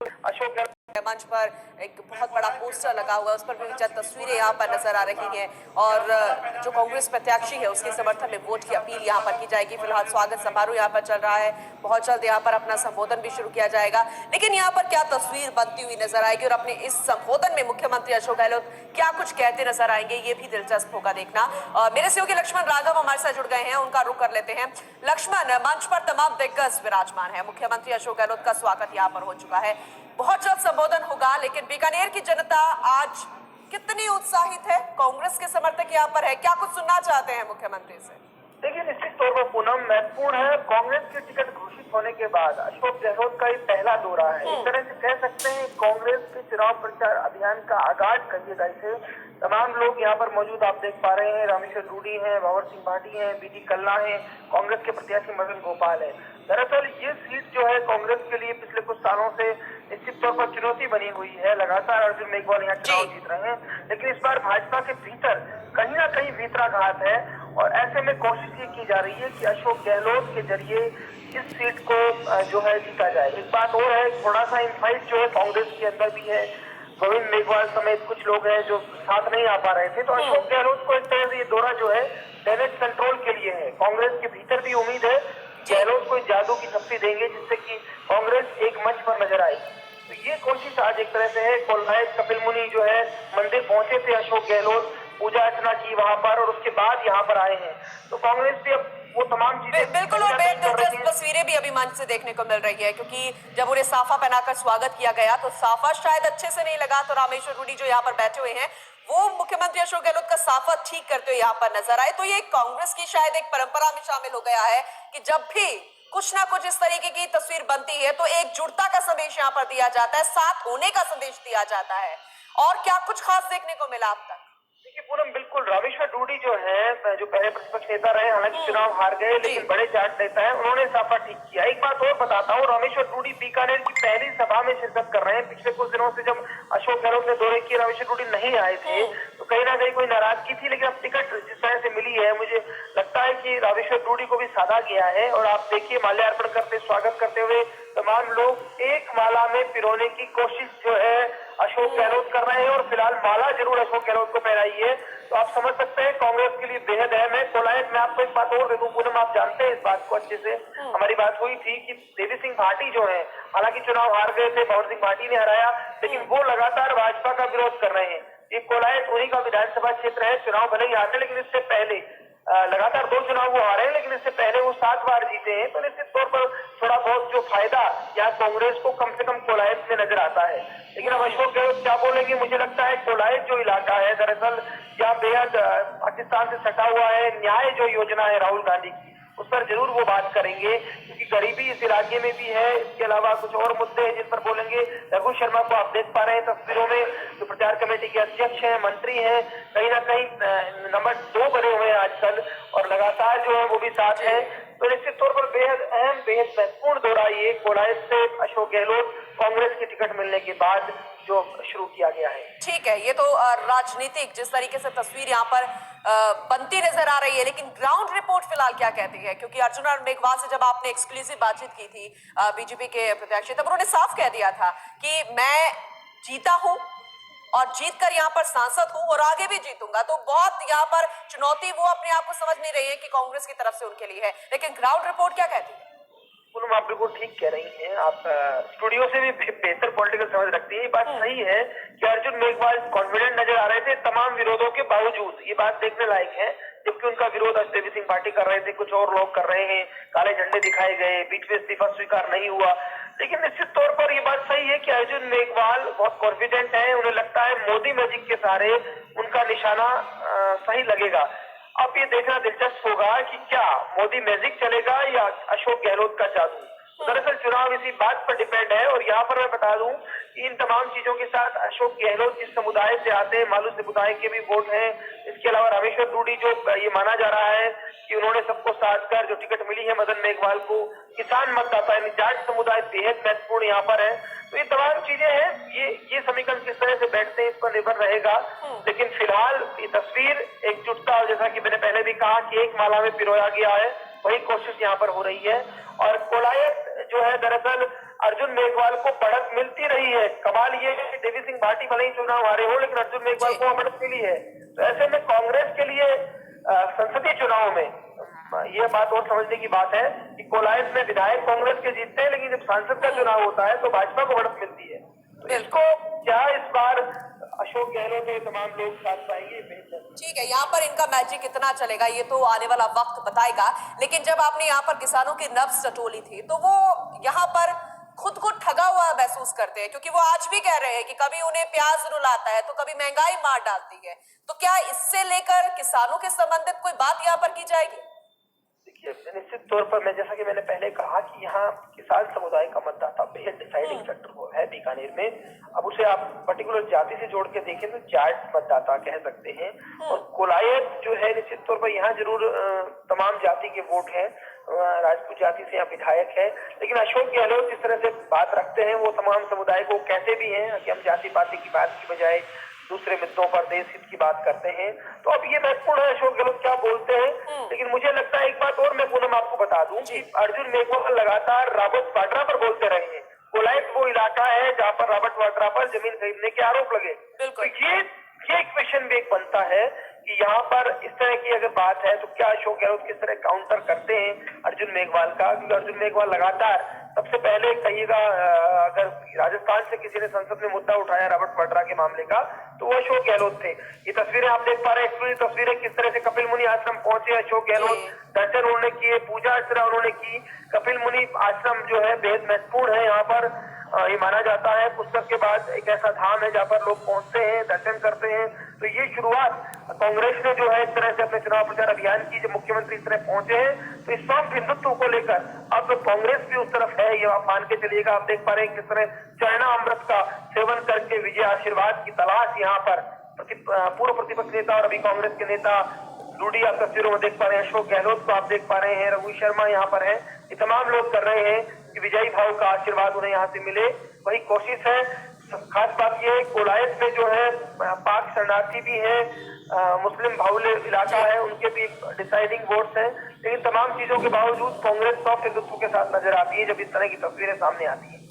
अशोक गहलोत मंच पर एक बहुत बड़ा पोस्टर लगा हुआ है, उस पर भी चंद तस्वीरें यहाँ पर नजर आ रही हैं और जो कांग्रेस प्रत्याशी है उसके समर्थन में वोट की अपील यहाँ पर की जाएगी। फिलहाल स्वागत समारोह यहाँ पर चल रहा है, बहुत जल्द यहाँ पर अपना संबोधन भी शुरू किया जाएगा। लेकिन यहाँ पर क्या तस्वीर बनती हुई नजर आएगी और अपने इस संबोधन में मुख्यमंत्री अशोक गहलोत क्या कुछ कहते नजर आएंगे, ये भी दिलचस्प होगा देखना। मेरे सहयोगी लक्ष्मण राघव हमारे साथ जुड़ गए हैं, उनका रुख कर लेते हैं। लक्ष्मण, मंच पर तमाम दिग्गज विराजमान है, मुख्यमंत्री अशोक गहलोत का स्वागत यहाँ पर हो चुका है, बहुत जल्द संबोधन होगा, लेकिन बीकानेर की जनता आज कितनी उत्साहित है? कांग्रेस के समर्थक यहाँ पर है, क्या कुछ सुनना चाहते हैं मुख्यमंत्री से? देखिए, निश्चित तौर पर पूनम महत्वपूर्ण है। कांग्रेस की टिकट घोषित होने के बाद अशोक गहलोत का ये पहला दौरा है। इस तरह से कह सकते हैं कांग्रेस के चुनाव प्रचार अभियान का आगाज करिएगा इसे। तमाम लोग यहाँ पर मौजूद आप देख पा रहे हैं। रामेश्वर रूडी हैं, बाबर सिंह भाटी हैं, बीडी कल्ला हैं, कांग्रेस के प्रत्याशी मदन गोपाल है। दरअसल ये सीट जो है कांग्रेस के लिए पिछले कुछ सालों से निश्चित तौर पर चुनौती बनी हुई है। लगातार अर्जुन मेघवाल यहाँ चुनाव जीत रहे हैं, लेकिन इस बार भाजपा के भीतर कहीं ना कहीं भीतराघात है और ऐसे में कोशिश ये की जा रही है कि अशोक गहलोत के जरिए इस सीट को जो है जीता जाए। एक बात और है, थोड़ा सा इनफाइट जो है कांग्रेस के अंदर भी है। गोविंद मेघवाल समेत कुछ लोग हैं जो साथ नहीं आ पा रहे थे, तो अशोक गहलोत को इस तरह से ये दौरा जो है डैमेज कंट्रोल के लिए है। कांग्रेस के भीतर भी उम्मीद है गहलोत को जादू की शक्ति देंगे जिससे कि कांग्रेस एक मंच पर नजर आए। तो ये कोशिश आज एक तरह से है। कोलहाय कपिल मुनि जो है मंदिर पहुंचे थे अशोक गहलोत, पूजा अर्चना की वहां पर और उसके बाद यहाँ पर आए हैं। तो कांग्रेस भी अब वो तमाम चीजें बिल्कुल, और बेहद दिलचस्प तस्वीरें भी अभी मंच से देखने को मिल रही है, क्योंकि जब उन्हें साफा पहनाकर स्वागत किया गया तो साफा शायद अच्छे से नहीं लगा, तो रामेश्वर रूडी जो यहाँ पर बैठे हुए हैं वो मुख्यमंत्री अशोक गहलोत का साफा ठीक करते हुए यहाँ पर नजर आए। तो ये कांग्रेस की शायद एक परंपरा में शामिल हो गया है कि जब भी कुछ ना कुछ इस तरीके की तस्वीर बनती है तो एकजुटता का संदेश यहाँ पर दिया जाता है, साथ होने का संदेश दिया जाता है। और क्या कुछ खास देखने को मिला अब तक? देखिए पूनम, बिल्कुल रामेश्वर रूडी जो है, जो पहले प्रतिपक्ष नेता रहे, हालांकि चुनाव हार गए लेकिन बड़े जाट नेता है, उन्होंने साफा ठीक किया। एक बात और बताता हूँ, रामेश्वर रूडी बीकानेर की पहली सभा में शिरकत कर रहे हैं। पिछले कुछ दिनों से जब अशोक गहलोत ने दौरे किए, रामेश्वर रूडी नहीं आए थे, तो कहीं ना कहीं कोई नाराजगी थी, लेकिन अब टिकट जिस तरह से मिली है मुझे लगता है कि रामेश्वर रूडी को भी साधा गया है। और आप देखिए माल्यार्पण करते, स्वागत करते हुए तमाम लोग एक माला में पिरोने की कोशिश जो है अशोक गहलोत कर रहे हैं और फिलहाल माला जरूर अशोक गहलोत को पहनाई है। तो आप समझ सकते हैं कांग्रेस के लिए बेहद अहम है। कोलायत में आपको एक बात और दे दूं पूनम, आप जानते हैं इस बात को अच्छे से, हमारी बात हुई थी कि देवी सिंह भाटी जो है, हालांकि चुनाव हार गए थे, बाबर सिंह भाटी ने हराया, लेकिन वो लगातार भाजपा का विरोध कर रहे हैं। ये कोलायत उन्हीं का विधानसभा क्षेत्र है, चुनाव भले ही हारे लेकिन इससे पहले लगातार 2 चुनाव वो हारे हैं, लेकिन इससे पहले वो 7 बार जीते हैं। तो निश्चित तौर पर थोड़ा बहुत जो फायदा यहाँ कांग्रेस को कम से कम कोलायत में नजर आता है। लेकिन अब अशोक गहलोत क्या बोलेंगे, मुझे लगता है कोलायत जो इलाका है दरअसल यहाँ बेहद पाकिस्तान से सटा हुआ है। न्याय जो योजना है राहुल गांधी की, उस पर जरूर वो बात करेंगे, क्योंकि गरीबी इस इलाके में भी है। इसके अलावा कुछ और मुद्दे हैं जिन पर बोलेंगे। रघु शर्मा को आप देख पा रहे हैं तस्वीरों में, जो प्रचार कमेटी के अध्यक्ष हैं, मंत्री हैं, कहीं ना कहीं नंबर 2 बने हुए हैं आजकल, और लगातार जो है वो भी साथ है। तो निश्चित तौर पर बेहद अहम, बेहद महत्वपूर्ण दौरा ये कोलायत से अशोक गहलोत कांग्रेस की टिकट मिलने के बाद जो शुरू किया गया है। ठीक है, ये तो राजनीतिक जिस तरीके से तस्वीर यहाँ पर बनती नजर आ रही है, लेकिन ग्राउंड रिपोर्ट फिलहाल क्या कहती है? क्योंकि अर्जुन और मेघवाल से जब आपने एक्सक्लूसिव बातचीत की थी बीजेपी के प्रत्याशी, तब उन्होंने साफ कह दिया था कि मैं जीता हूं और जीत कर यहाँ पर सांसद हूं और आगे भी जीतूंगा। तो बहुत यहाँ पर चुनौती वो अपने आप को समझ नहीं रही है कि कांग्रेस की तरफ से उनके लिए है, लेकिन ग्राउंड रिपोर्ट क्या कहती है? आप बिल्कुल ठीक कह रही हैं। आप स्टूडियो से भी बेहतर पॉलिटिकल समझ रखती हैं। ये बात सही है कि अर्जुन मेघवाल कॉन्फिडेंट नजर आ रहे थे तमाम विरोधों के बावजूद। ये बात देखने लायक है, जबकि उनका विरोध देवी सिंह भाटी कर रहे थे, कुछ और लोग कर रहे हैं, काले झंडे दिखाए गए, बीच में इस्तीफा स्वीकार नहीं हुआ। लेकिन निश्चित तौर पर ये बात सही है कि अर्जुन मेघवाल बहुत कॉन्फिडेंट है। उन्हें लगता है मोदी मैजिक के सहारे उनका निशाना सही लगेगा। अब ये देखना दिलचस्प होगा कि क्या मोदी मैजिक चलेगा या अशोक गहलोत का जादू। दरअसल चुनाव इसी बात पर डिपेंड है। और यहाँ पर मैं बता दूं कि इन तमाम चीजों के साथ अशोक गहलोत जिस समुदाय से आते हैं, मालू समुदाय के भी वोट हैं। इसके अलावा रामेश्वर रूडी जो ये माना जा रहा है कि उन्होंने सबको साथ कर जो टिकट मिली है मदन मेघवाल को, किसान मतदाता यानी जाट समुदाय बेहद महत्वपूर्ण यहाँ पर है। तो ये तमाम चीजें हैं, ये समीकरण किस तरह से बैठते हैं इस पर निर्भर रहेगा। लेकिन फिलहाल ये तस्वीर एकजुटता, जैसा कि मैंने पहले भी कहा कि एक माला में पिरोया गया है, वही कोशिश यहाँ पर हो रही है। और कोलायत जो है दरअसल अर्जुन मेघवाल को बढ़त मिलती रही है। कमाल ये है कि देवी सिंह भाटी भले ही चुनाव हारे हो, लेकिन अर्जुन मेघवाल को बढ़त मिली है। तो ऐसे में कांग्रेस के लिए संसदीय चुनाव में ये बात और समझने की बात है कि कोलायत में विधायक कांग्रेस के जीतते हैं, लेकिन जब सांसद का चुनाव होता है तो भाजपा को बढ़त मिलती है। तो इसको क्या इस बार अशोक गहलोत और तमाम लोग साथ पाएंगे? ठीक है, यहाँ पर इनका मैजिक कितना चलेगा ये तो आने वाला वक्त बताएगा। लेकिन जब आपने यहाँ पर किसानों की नब्ज टटोली थी तो वो यहाँ पर खुद को ठगा हुआ महसूस करते हैं, क्योंकि वो आज भी कह रहे हैं कि कभी उन्हें प्याज रुलाता है तो कभी महंगाई मार डालती है। तो क्या इससे लेकर किसानों के संबंधित कोई बात यहाँ पर की जाएगी? निश्चित तौर पर मैं जैसा कि मैंने पहले कहा कि यहाँ किसान समुदाय का मतदाता बेहद डिसाइडिंग फैक्टर है बीकानेर में। अब उसे आप पर्टिकुलर जाति से जोड़ के देखें तो जाट मतदाता कह सकते हैं, और कोलायत जो है निश्चित तौर पर यहाँ जरूर तमाम जाति के वोट हैं, राजपूत जाति से यहाँ विधायक है, लेकिन अशोक गहलोत जिस तरह से बात रखते हैं वो तमाम समुदाय को कहते भी हैं कि हम जाति पाति की बात की बजाय दूसरे मुद्दों पर देश हित की बात करते हैं। तो अब ये महत्वपूर्ण है अशोक गहलोत क्या बोलते हैं। लेकिन मुझे लगता है एक बात और मैं पूनम आपको बता दूं कि अर्जुन मेघवाल लगातार रॉबर्ट वाड्रा पर बोलते रहे हैं। कोलायत वो इलाका है जहां पर रॉबर्ट वाड्रा पर जमीन खरीदने के आरोप लगे। तो ये क्वेश्चन भी एक बनता है कि यहाँ पर इस तरह की अगर बात है तो क्या अशोक गहलोत किस तरह काउंटर करते हैं अर्जुन मेघवाल का, क्योंकि अर्जुन मेघवाल लगातार सबसे पहले कहिएगा अगर राजस्थान से किसी ने संसद में मुद्दा उठाया रॉबर्ट वाड्रा के मामले का तो वो अशोक गहलोत थे। ये तस्वीरें आप देख पा रहे हैं, तस्वीरें किस तरह से कपिल मुनि आश्रम पहुंचे अशोक गहलोत, दर्शन उन्होंने किए, पूजा अर्चना उन्होंने की। कपिल मुनि आश्रम जो है बेहद महत्वपूर्ण है यहाँ पर, ये माना जाता है पुस्तक के बाद एक ऐसा धाम है जहाँ पर लोग पहुंचते हैं, दर्शन करते हैं। तो ये शुरुआत कांग्रेस ने जो है इस तरह से अपने चुनाव प्रचार अभियान की, जब मुख्यमंत्री इस तरह पहुंचे हैं तो इस सॉफ्ट हिंदुत्व को लेकर अब कांग्रेस भी उस तरफ है, ये आप मान के चलिएगा। आप देख पा रहे हैं किस तरह चरना अमृत का सेवन करके विजय आशीर्वाद की तलाश यहाँ पर पूर्व प्रतिपक्ष नेता और अभी कांग्रेस के नेता लूडी आप तस्वीरों में देख पा रहे हैं, अशोक गहलोत को आप देख पा रहे हैं, रघु शर्मा यहाँ पर है, ये तमाम लोग कर रहे हैं कि विजयी भाव का आशीर्वाद उन्हें यहाँ से मिले, वही कोशिश है। खास बात यह है कोलायत में जो है पाक शरणार्थी भी है, मुस्लिम बाहुल्य इलाका है, उनके भी डिसाइडिंग वोट्स हैं, लेकिन तमाम चीजों के बावजूद कांग्रेस सॉफ्ट हिंदुत्व के साथ नजर आती है जब इस तरह की तस्वीरें सामने आती है।